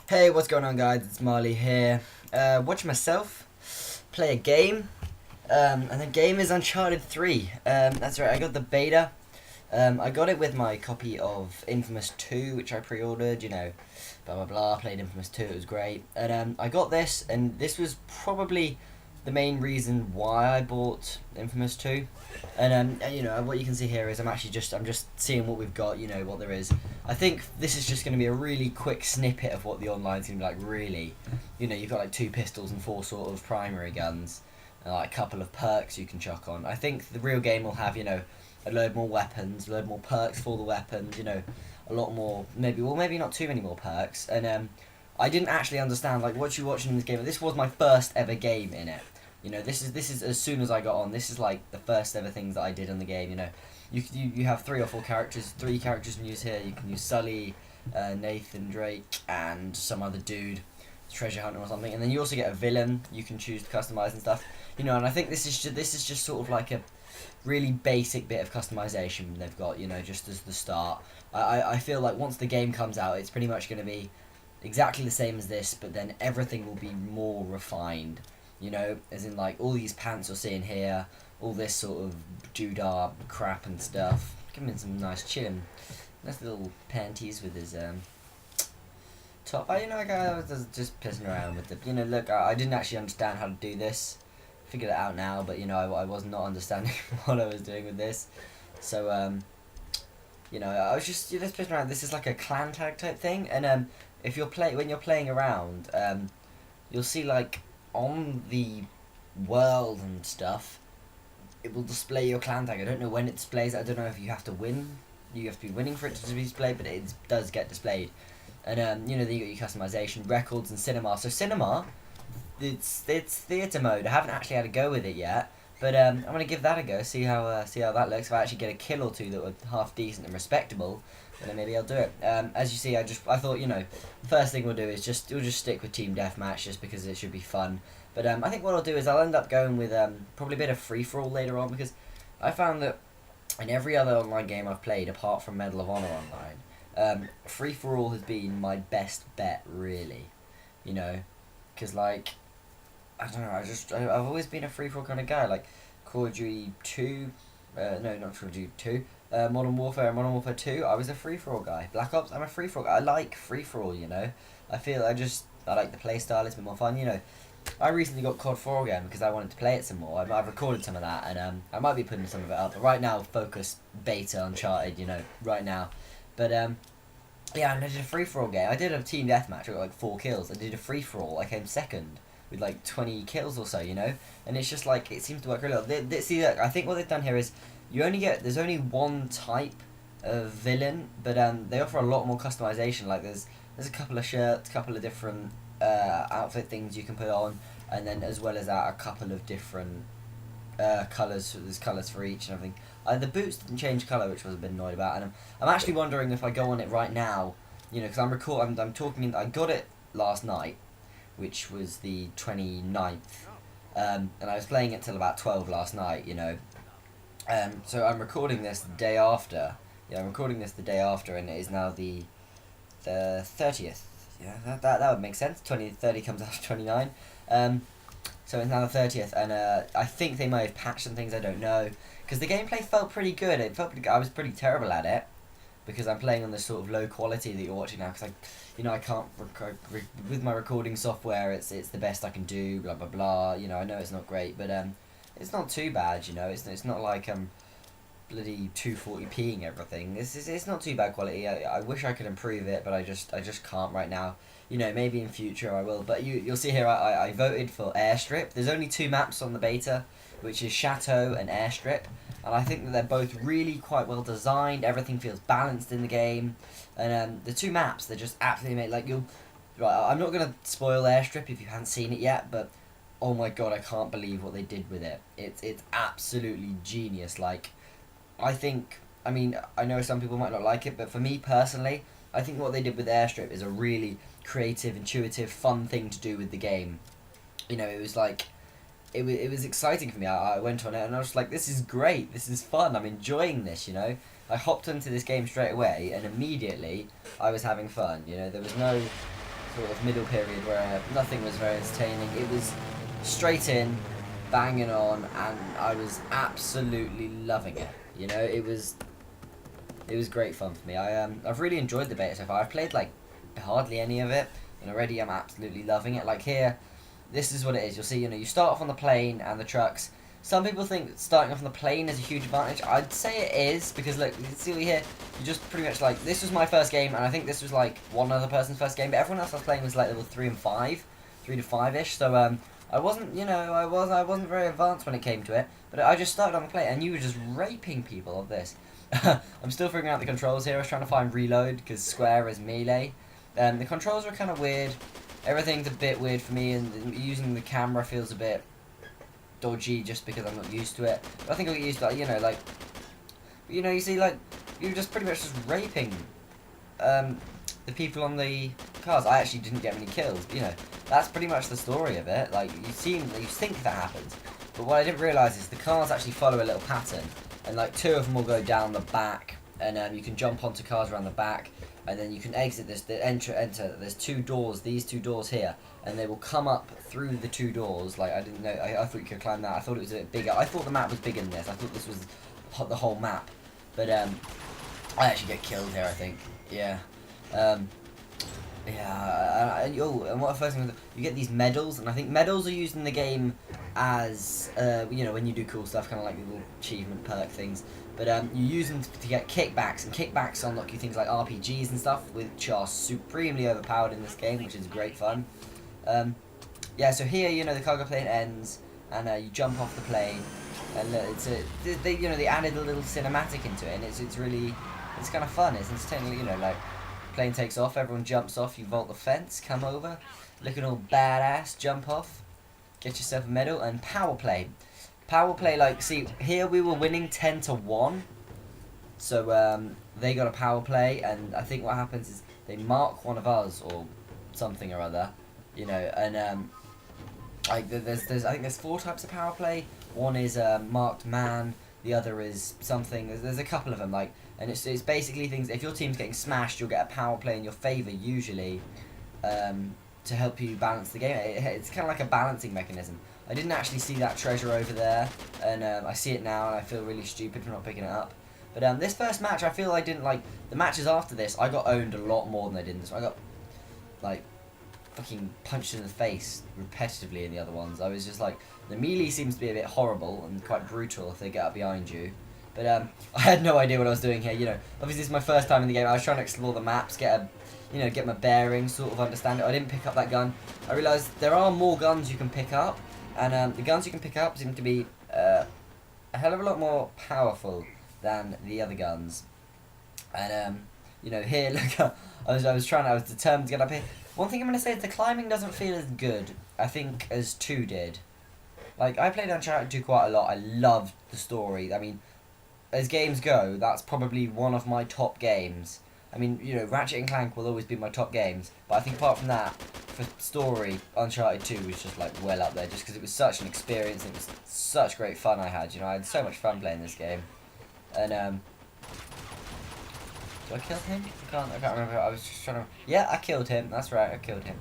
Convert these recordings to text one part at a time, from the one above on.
Hey, what's going on, guys? It's Marley here. Watch myself play a game, and the game is Uncharted 3. That's right, I got the beta. I got it with my copy of Infamous 2, which I pre-ordered, blah blah blah, played Infamous 2, it was great. And I got this, and this was probably the main reason why I bought Infamous 2. And what you can see here is I'm just seeing what we've got, what there is. I think this is just going to be a really quick snippet of what the online's going to be like, really. You've got like 2 pistols and 4 primary guns, and like a couple of perks you can chuck on. I think the real game will have, a load more weapons, a load more perks for the weapons, a lot more, maybe not too many more perks. And I didn't actually understand, like, what you're watching in this game. This was my first ever game in it. This is as soon as I got on. This is like the first ever things that I did in the game. You have 3 or 4 characters. 3 characters you can use here. You can use Sully, Nathan Drake, and some other dude, treasure hunter or something. And then you also get a villain you can choose to customize and stuff. And I think this is just sort of like a really basic bit of customization they've got. Just as the start. I feel like once the game comes out, it's pretty much going to be exactly the same as this, but then everything will be more refined. As in like all these pants you're seeing here, all this sort of doodah crap and stuff. Give him some nice chin. Nice little panties with his top. I was just pissing around with the. Look, I didn't actually understand how to do this. Figured it out now, but I was not understanding what I was doing with this. So I was just pissing around. This is like a clan tag type thing, and if when you're playing around, you'll see like on the world and stuff, it will display your clan tag. I don't know when it displays. I don't know if you have to win. You have to be winning for it to be displayed, but it does get displayed. And then you got your customization, records, and cinema. So cinema, it's theatre mode. I haven't actually had a go with it yet, but I'm gonna give that a go. See how that looks. If I actually get a kill or two that were half decent and respectable, then maybe I'll do it. As you see, I thought first thing we'll do is we'll just stick with team deathmatch just because it should be fun. But I think what I'll do is I'll end up going with probably a bit of free for all later on, because I found that in every other online game I've played apart from Medal of Honor Online, free for all has been my best bet, really. Because like I don't know, I've always been a free for all kind of guy. Like Call of Duty 2, no, not Call of Duty 2. Modern Warfare and Modern Warfare 2, I was a free-for-all guy. Black Ops, I'm a free-for-all guy. I like free-for-all, I feel I like the play style, it's a bit more fun, I recently got COD 4 again because I wanted to play it some more. I've recorded some of that, and I might be putting some of it up. But right now, focus beta Uncharted, right now. But yeah, and I did a free-for-all game. I did a team deathmatch, I got like 4 kills. I did a free-for-all, I came second with like 20 kills or so, And it's just like, it seems to work really well. See, I think what they've done here is, there's only one type of villain, but they offer a lot more customization. Like there's a couple of shirts, a couple of different outfit things you can put on, and then as well as that, a couple of different colours. There's colours for each and everything. The boots didn't change colour, which I was a bit annoyed about, and I'm actually wondering if I go on it right now, because I'm talking. I got it last night, which was the 29th, and I was playing it till about 12 last night. So I'm recording this the day after. Yeah, I'm recording this the day after, and it is now the 30th. Yeah, that would make sense. 30 comes after 29. So it's now the 30th, and I think they might have patched some things. I don't know, because the gameplay felt pretty good. It felt pretty good. I was pretty terrible at it because I'm playing on this sort of low quality that you're watching now. Because I can't with my recording software. It's the best I can do. Blah blah blah. I know it's not great, but it's not too bad, It's not like I'm bloody 240ping everything. It's not too bad quality. I wish I could improve it, but I just can't right now. Maybe in future I will. But you'll see here, I voted for Airstrip. There's only 2 maps on the beta, which is Chateau and Airstrip, and I think that they're both really quite well designed. Everything feels balanced in the game, and the 2 maps, they're just absolutely made like you'll. Right, I'm not gonna spoil Airstrip if you haven't seen it yet, but oh my god, I can't believe what they did with it. It's absolutely genius. Like, I mean, I know some people might not like it, but for me personally, I think what they did with Airstrip is a really creative, intuitive, fun thing to do with the game. It was like, it was exciting for me. I went on it and I was like, this is great, this is fun, I'm enjoying this, I hopped into this game straight away and immediately I was having fun, there was no sort of middle period where nothing was very entertaining. It was straight in, banging on, and I was absolutely loving it. You know, it was great fun for me. I've really enjoyed the beta so far. I've played like hardly any of it, and already I'm absolutely loving it. Like here, this is what it is. You'll see, you know, you start off on the plane and the trucks. Some people think starting off on the plane is a huge advantage. I'd say it is, because look, you can see here, you just pretty much like, this was my first game, and I think this was like one other person's first game, but everyone else I was playing was like level 3 and 5, 3 to 5-ish, so I wasn't, you know, I wasn't very advanced when it came to it, but I just started on the plane, and you were just raping people of this. I'm still figuring out the controls here. I was trying to find reload, because square is melee. The controls are kind of weird. Everything's a bit weird for me, and using the camera feels a bit dodgy just because I'm not used to it. But I think I'll get used to it, you know, like, you know, you see, like, you're just pretty much just raping the people on the cars. I actually didn't get many kills, but, you know, that's pretty much the story of it. Like, you think that happens, but what I didn't realise is the cars actually follow a little pattern, and like 2 of them will go down the back, and you can jump onto cars around the back, and then you can exit this, enter, there's 2 doors, these 2 doors here, and they will come up through the 2 doors. Like, I didn't know, I thought you could climb that. I thought it was a bit bigger. I thought the map was bigger than this. I thought this was the whole map. But, I actually get killed here, I think. Yeah. Yeah, and what first thing, you get these medals, and I think medals are used in the game as, you know, when you do cool stuff, kind of like little achievement perk things. But you use them to get kickbacks, and kickbacks unlock you things like RPGs and stuff, which are supremely overpowered in this game, which is great fun. Yeah, so here, you know, the cargo plane ends, and you jump off the plane, and you know, they added a little cinematic into it, and it's really, it's kind of fun. It's entertaining, you know, like, plane takes off, everyone jumps off, you vault the fence, come over, looking all badass, jump off, get yourself a medal, and power play. Power play, like, see, here we were winning 10-1, so they got a power play, and I think what happens is they mark one of us, or something or other, you know, and like, I think there's 4 types of power play. One is marked man, the other is something, there's a couple of them, like, and it's basically things, if your team's getting smashed, you'll get a power play in your favour, usually, to help you balance the game. It's kind of like a balancing mechanism. I didn't actually see that treasure over there, and I see it now, and I feel really stupid for not picking it up. But this first match, I feel I didn't like, the matches after this, I got owned a lot more than I did in this one. I got, like, fucking punched in the face repetitively in the other ones. I was just like, the melee seems to be a bit horrible and quite brutal if they get up behind you. But I had no idea what I was doing here, you know. Obviously, this is my first time in the game. I was trying to explore the maps, get my bearings, sort of understand it. I didn't pick up that gun. I realised there are more guns you can pick up, and the guns you can pick up seem to be a hell of a lot more powerful than the other guns. And you know, here, look, I was determined to get up here. One thing I'm going to say is the climbing doesn't feel as good, I think, as 2 did. Like, I played Uncharted 2 quite a lot. I loved the story. I mean, as games go, that's probably one of my top games. I mean, you know, Ratchet & Clank will always be my top games, but I think apart from that, for story, Uncharted 2 was just, like, well up there, just because it was such an experience, it was such great fun I had, you know, I had so much fun playing this game. And, do I kill him? I can't remember, I was just trying to, yeah, I killed him, that's right, I killed him.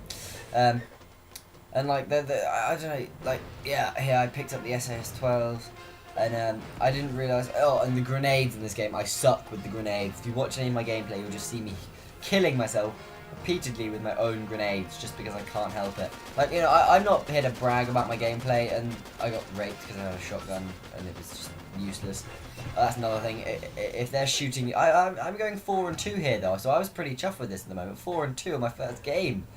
And, like, I don't know, like, yeah, here I picked up the SAS-12, and I didn't realise, and the grenades in this game, I suck with the grenades. If you watch any of my gameplay, you'll just see me killing myself repeatedly with my own grenades, just because I can't help it. Like, you know, I'm not here to brag about my gameplay, and I got raped because I had a shotgun, and it was just useless. That's another thing, if they're shooting, I'm going 4-2 here, though, so I was pretty chuffed with this at the moment. 4-2 on my first game.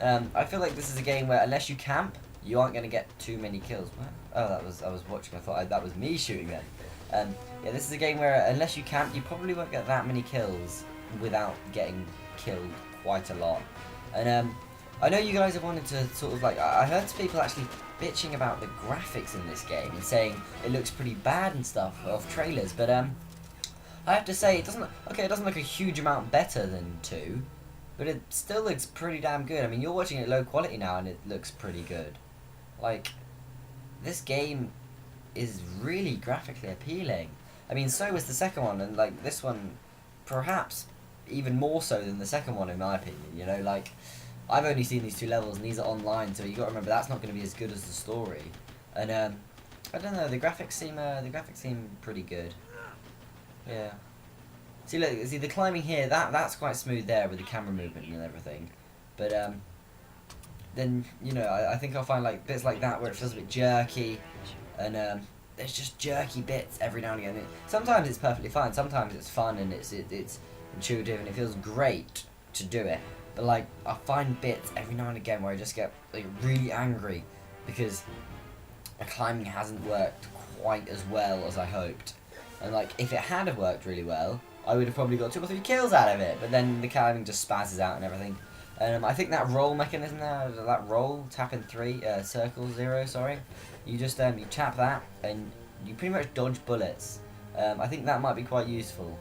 I feel like this is a game where, unless you camp, you aren't going to get too many kills. What? Oh, I was watching, I thought that was me shooting then. Yeah, this is a game where, unless you camp, you probably won't get that many kills without getting killed quite a lot. And I know you guys have wanted to sort of, like, I heard people actually bitching about the graphics in this game and saying it looks pretty bad and stuff off trailers, but I have to say, it doesn't look a huge amount better than 2, but it still looks pretty damn good. I mean, you're watching it low quality now and it looks pretty good. Like, this game is really graphically appealing. I mean, so was the second one, and, like, this one perhaps even more so than the second one in my opinion, you know, like, I've only seen these 2 levels, and these are online, so you got to remember that's not going to be as good as the story. And I don't know, the graphics seem pretty good. Yeah. See, look, see the climbing here, that's quite smooth there with the camera movement and everything. But then you know, I think I'll find like bits like that where it feels a bit jerky, and there's just jerky bits every now and again. Sometimes it's perfectly fine. Sometimes it's fun and it's intuitive and it feels great to do it. But like I find bits every now and again where I just get like really angry because the climbing hasn't worked quite as well as I hoped. And like if it had have worked really well, I would have probably got 2 or 3 kills out of it. But then the climbing just spazzes out and everything. I think that roll mechanism there, that roll, tap in 3, circle 0, sorry. You just you tap that and you pretty much dodge bullets. I think that might be quite useful.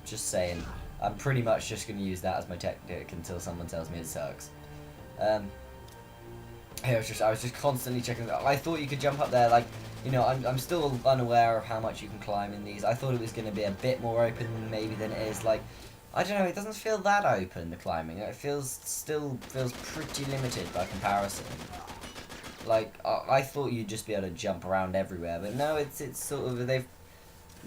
Just saying. I'm pretty much just going to use that as my tactic until someone tells me it sucks. I was just constantly checking that. I thought you could jump up there, like, you know, I'm still unaware of how much you can climb in these. I thought it was going to be a bit more open maybe than it is. Like, I don't know, it doesn't feel that open, the climbing. It still feels pretty limited by comparison. Like, I thought you'd just be able to jump around everywhere, but no, it's sort of, they've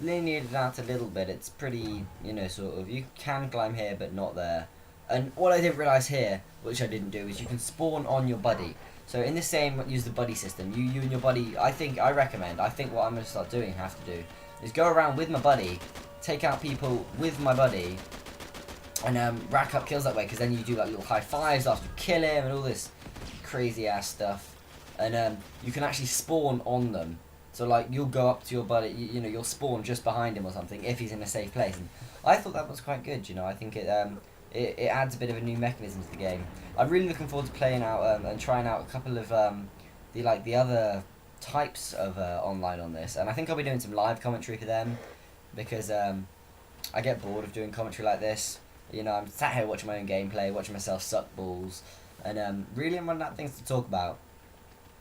lineated it out a little bit. It's pretty, you know, sort of, you can climb here, but not there. And what I didn't realise here, which I didn't do, is you can spawn on your buddy. So in this same, use the buddy system, you and your buddy, I think what I'm going to start doing, have to do, is go around with my buddy, take out people with my buddy, and rack up kills that way, because then you do like little high fives after you kill him, and all this crazy ass stuff. And you can actually spawn on them. So like you'll go up to your buddy, you know, you'll spawn just behind him or something if he's in a safe place. And I thought that was quite good, you know. I think it adds a bit of a new mechanism to the game. I'm really looking forward to playing out and trying out a couple of the other types of online on this. And I think I'll be doing some live commentary for them, because I get bored of doing commentary like this. You know, I'm sat here watching my own gameplay, watching myself suck balls, and really I'm running out of things to talk about.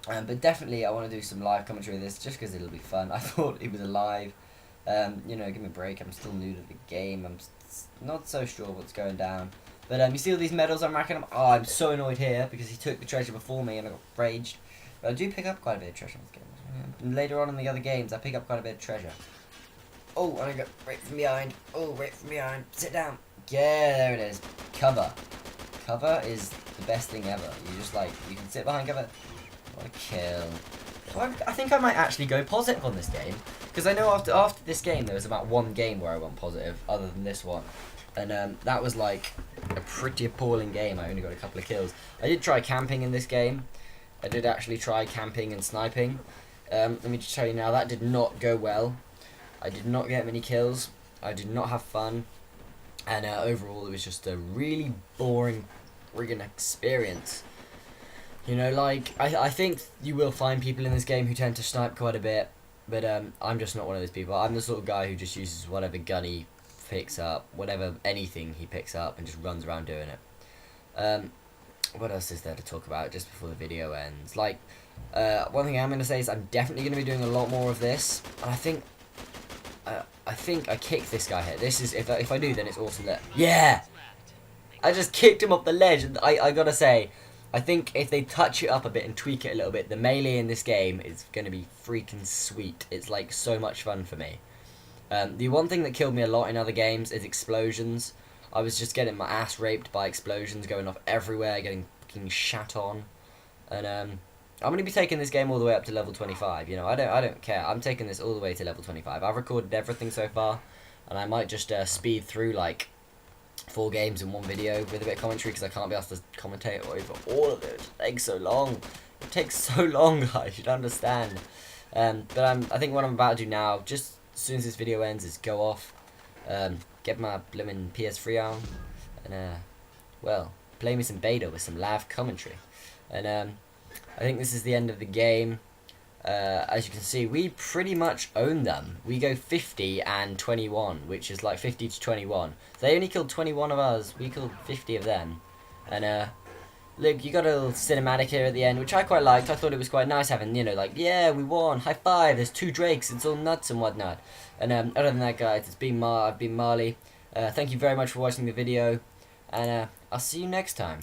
But definitely I want to do some live commentary of this, just because it'll be fun. I thought it was alive. You know, give me a break, I'm still new to the game, I'm not so sure what's going down. But you see all these medals I'm racking up? Oh, I'm so annoyed here, because he took the treasure before me and I got raged. But I do pick up quite a bit of treasure in this game. And later on in the other games, I pick up quite a bit of treasure. Oh, and I got right from behind. Oh, right from behind. Sit down. Yeah, there it is. Cover. Cover is the best thing ever. You just like, you can sit behind cover. What a kill. So I think I might actually go positive on this game, because I know after this game there was about 1 game where I went positive, other than this one. And that was like a pretty appalling game. I only got a couple of kills. I did try camping in this game. I did actually try camping and sniping. Let me just tell you now, that did not go well. I did not get many kills. I did not have fun. And overall it was just a really boring friggin' experience. You know, like, I think you will find people in this game who tend to snipe quite a bit, but I'm just not one of those people. I'm the sort of guy who just uses whatever gun he picks up, anything he picks up, and just runs around doing it. What else is there to talk about just before the video ends? Like, one thing I'm going to say is I'm definitely going to be doing a lot more of this, and I think I kicked this guy here. This is, if I do, then it's awesome. Yeah! I just kicked him off the ledge, and I gotta say, I think if they touch it up a bit and tweak it a little bit, the melee in this game is going to be freaking sweet. It's like so much fun for me. The one thing that killed me a lot in other games is explosions. I was just getting my ass raped by explosions going off everywhere, getting fucking shat on. And I'm going to be taking this game all the way up to level 25. You know, I don't care. I'm taking this all the way to level 25. I've recorded everything so far, and I might just speed through like 4 games in one video with a bit of commentary, because I can't be asked to commentate over all of it. It takes so long. It takes so long, guys. You don't understand. But I think what I'm about to do now, just as soon as this video ends, is go off, get my blimmin' PS3 on, and well, play me some beta with some live commentary. And I think this is the end of the game. As you can see, we pretty much own them. We go 50 and 21, which is like 50 to 21. They only killed 21 of us, we killed 50 of them. And look, you got a little cinematic here at the end, which I quite liked. I thought it was quite nice having, you know, like, yeah, we won, high five, there's 2 Drakes, it's all nuts and whatnot. And other than that, guys, I've been Marley. Thank you very much for watching the video, and I'll see you next time.